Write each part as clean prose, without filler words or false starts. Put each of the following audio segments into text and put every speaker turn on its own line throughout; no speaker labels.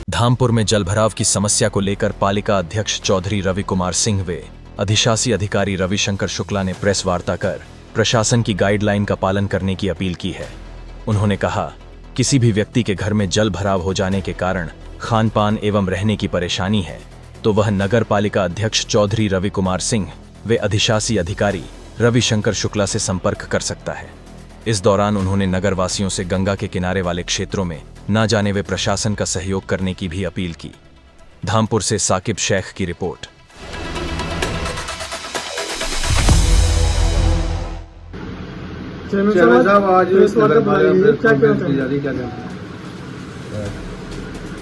धामपुर में जलभराव की समस्या को लेकर पालिका अध्यक्ष चौधरी रवि कुमार सिंह व अधिशासी अधिकारी रविशंकर शुक्ला ने प्रेस वार्ता कर प्रशासन की गाइडलाइन का पालन करने की अपील की है। उन्होंने कहा, किसी भी व्यक्ति के घर में जल भराव हो जाने के कारण खान पान एवं रहने की परेशानी है तो वह नगर पालिका अध्यक्ष चौधरी रवि कुमार सिंह व अधिशासी अधिकारी रविशंकर शुक्ला से संपर्क कर सकता है। इस दौरान उन्होंने नगरवासियों से गंगा के किनारे वाले क्षेत्रों में न जाने वे प्रशासन का सहयोग करने की भी अपील की। धामपुर से साकिब शेख की रिपोर्ट।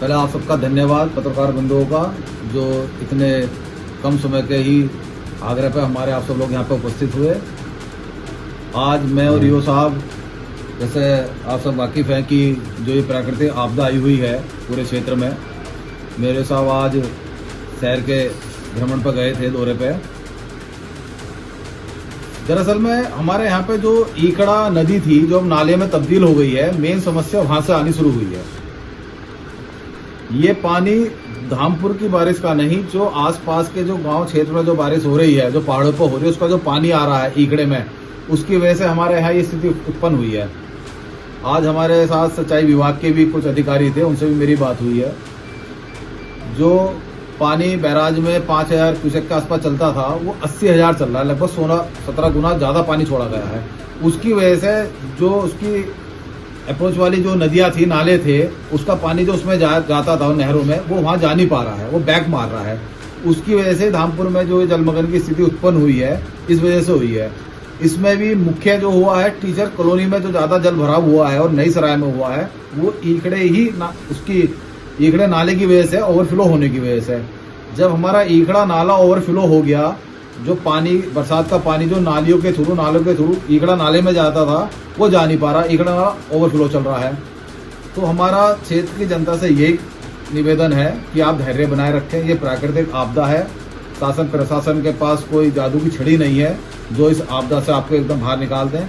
पहले आप सबका धन्यवाद पत्रकार बंधुओं का, जो इतने कम समय के ही आग्रह पे हमारे आप सब लोग यहाँ पे उपस्थित हुए। आज मैं और ईओ साहब, जैसे आप सब वाकिफ़ हैं कि जो ये प्राकृतिक आपदा आई हुई है पूरे क्षेत्र में, मेरे साहब आज शहर के भ्रमण पर गए थे, दौरे पे। दरअसल में हमारे यहाँ पे जो ईकड़ा नदी थी जो अब नाले में तब्दील हो गई है, मेन समस्या वहां से आनी शुरू हुई है। ये पानी धामपुर की बारिश का नहीं, जो आसपास के जो गांव क्षेत्र में जो बारिश हो रही है, जो पहाड़ों पर हो रही है, उसका जो पानी आ रहा है ईकड़े में, उसकी वजह से हमारे यहाँ ये स्थिति उत्पन्न हुई है। आज हमारे साथ सिंचाई विभाग के भी कुछ अधिकारी थे, उनसे भी मेरी बात हुई है। जो पानी बैराज में 5000 क्यूसेक के आसपास चलता था, वो 80,000 चल रहा है। लगभग 16-17 गुना ज्यादा पानी छोड़ा गया है। उसकी वजह से जो उसकी अप्रोच वाली जो नदियां थी, नाले थे, उसका पानी जो उसमें जाता था नहरों में, वो वहां जा नहीं पा रहा है, वो बैक मार रहा है। उसकी वजह से धामपुर में जो जलमग्न की स्थिति उत्पन्न हुई है, इस वजह से हुई है। इसमें भी मुख्य जो हुआ है, टीचर कॉलोनी में जो ज्यादा जल भराव हुआ है और नई सराय में हुआ है, वो ईकड़े ही उसकी ईकड़े नाले की वजह से, ओवरफ्लो होने की वजह से। जब हमारा ईकड़ा नाला ओवरफ्लो हो गया, जो पानी, बरसात का पानी जो नालों के थ्रू ईकड़ा नाले में जाता था, वो जा नहीं पा रहा, ईकड़ा नाला ओवरफ्लो चल रहा है। तो हमारा क्षेत्र की जनता से यही निवेदन है कि आप धैर्य बनाए रखें। ये प्राकृतिक आपदा है। शासन प्रशासन के पास कोई जादू की छड़ी नहीं है जो इस आपदा से आपको एकदम बाहर निकाल दें।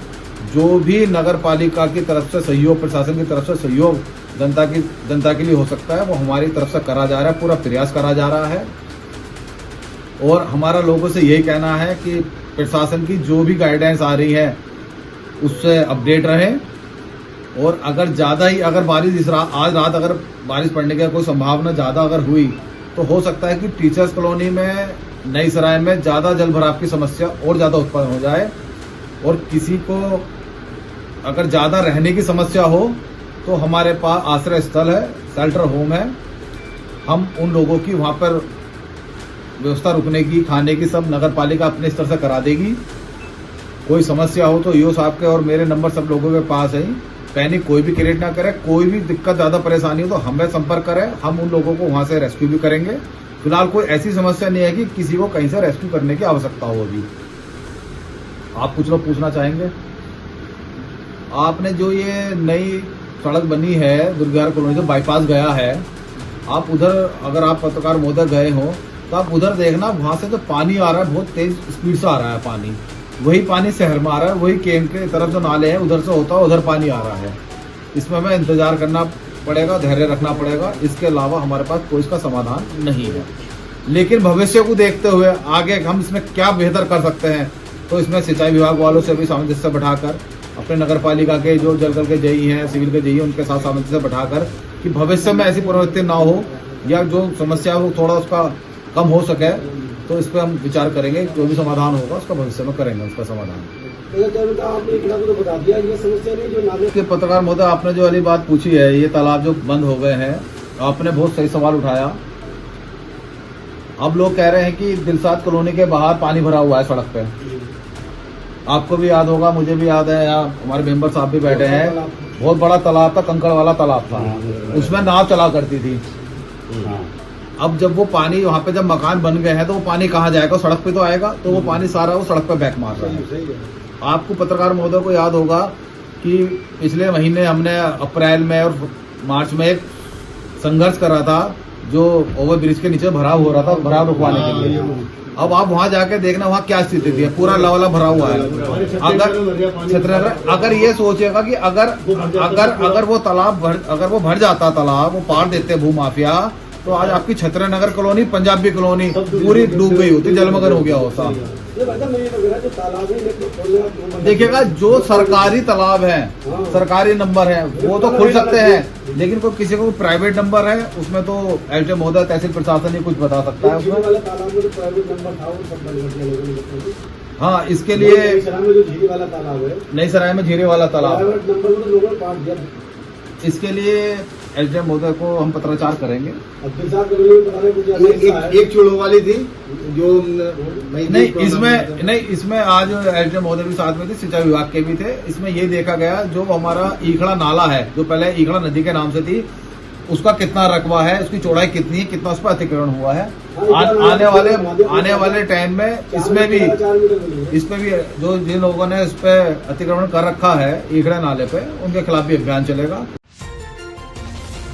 जो भी नगर पालिका की तरफ से सहयोग, प्रशासन की तरफ से सहयोग जनता के लिए हो सकता है, वो हमारी तरफ से करा जा रहा है, पूरा प्रयास करा जा रहा है। और हमारा लोगों से यही कहना है कि प्रशासन की जो भी गाइडेंस आ रही है उससे अपडेट रहें। और अगर ज़्यादा ही अगर बारिश आज रात अगर बारिश पड़ने की कोई संभावना ज़्यादा अगर हुई, तो हो सकता है कि टीचर्स कॉलोनी में, नई सराय में ज़्यादा जल भराव की समस्या और ज़्यादा उत्पन्न हो जाए। और किसी को अगर ज़्यादा रहने की समस्या हो तो हमारे पास आश्रय स्थल है, शेल्टर होम है। हम उन लोगों की वहाँ पर व्यवस्था, रुकने की, खाने की, सब नगर पालिका अपने स्तर से करा देगी। कोई समस्या हो तो ईओ साहब के और मेरे नंबर सब लोगों के पास है। पैनिक कोई भी क्रिएट ना करे। कोई भी दिक्कत, ज़्यादा परेशानी हो तो हमें संपर्क करें, हम उन लोगों को वहाँ से रेस्क्यू भी करेंगे। फिलहाल कोई ऐसी समस्या नहीं है कि किसी को कहीं से रेस्क्यू करने की आवश्यकता हो। अभी आप कुछ लोग पूछना चाहेंगे? आपने जो ये नई सड़क बनी है दुर्गार कॉलोनी, जो बाईपास गया है, आप उधर, अगर आप पत्रकार महोदय गए हो तो आप उधर देखना, वहां से जो पानी आ रहा है बहुत तेज स्पीड से आ रहा है पानी। वही पानी शहर में आ रहा है, वही केम के तरफ जो नाले हैं उधर से होता है, उधर पानी आ रहा है। इसमें हमें इंतजार करना पड़ेगा, धैर्य रखना पड़ेगा। इसके अलावा हमारे पास कोई इसका समाधान नहीं है। लेकिन भविष्य को देखते हुए आगे हम इसमें क्या बेहतर कर सकते हैं, तो इसमें सिंचाई विभाग वालों से भी सामंजस्य बैठाकर, अपने नगर पालिका के जो जलकर के जेई हैं, सिविल के जेई, उनके साथ सामंजस्य बैठाकर कि भविष्य में ऐसी प्रवृत्ति ना हो, या जो समस्या हो थोड़ा उसका कम हो सके, तो इस पर हम विचार करेंगे। जो भी समाधान होगा उसका भविष्य में करेंगे उसका समाधान। पत्रकार महोदय, आपने जो वाली बात पूछी है, ये तालाब जो बंद हो गए हैं, आपने बहुत सही सवाल उठाया। अब लोग कह रहे हैं कि दिलसाद कॉलोनी के बाहर पानी भरा हुआ है सड़क पे। आपको भी याद होगा, मुझे भी याद है, यहाँ हमारे मेंबर साहब भी बैठे हैं। बहुत बड़ा तालाब था, कंकड़ वाला तालाब था, उसमें नाव चला करती थी। अब जब वो पानी वहाँ पे, जब मकान बन गए हैं, तो वो पानी कहाँ जाएगा? सड़क पे तो आएगा। तो वो पानी सारा वो सड़क पे बैक मार रहा है। आपको पत्रकार महोदय को याद होगा कि पिछले महीने हमने अप्रैल में और मार्च में एक संघर्ष करा था, जो ओवर ब्रिज के नीचे भराव हो रहा था, भराव रुकवाने के लिए। अब आप वहां जाके देखना वहाँ क्या स्थिति थी, पूरा लवाला भरा हुआ है। अगर ये सोचेगा कि अगर वो तालाब अगर वो भर जाता तालाब, वो पार देते भूमाफिया, तो आज आपकी छत्रनगर कॉलोनी, पंजाबी कॉलोनी पूरी डूब गई होती, जलमग्न हो गया होता। देखिएगा जो सरकारी तालाब है, सरकारी नंबर है, वो तो खुल सकते हैं, लेकिन कोई किसी को प्राइवेट नंबर है उसमें तो एसडीएम महोदय, तहसील प्रशासन ही कुछ बता सकता है उसमें। हाँ, इसके लिए नई सराय में झीरे वाला तालाब, इसके लिए एसडीएम महोदय को हम पत्राचार करेंगे।
एक चुड़ो वाली थी जो
नहीं, इसमें आज एसडीएम महोदय भी साथ में थे, सिंचाई विभाग के भी थे। इसमें ये देखा गया जो हमारा ईखड़ा नाला है, जो पहले ईखड़ा नदी के नाम से थी, उसका कितना रकबा है, उसकी चौड़ाई कितनी है, कितना उस पर अतिक्रमण हुआ है। आने वाले टाइम में इसमें भी जो जिन लोगों ने इस पे अतिक्रमण कर रखा है ईखड़ा नाले पे, उनके खिलाफ भी अभियान चलेगा।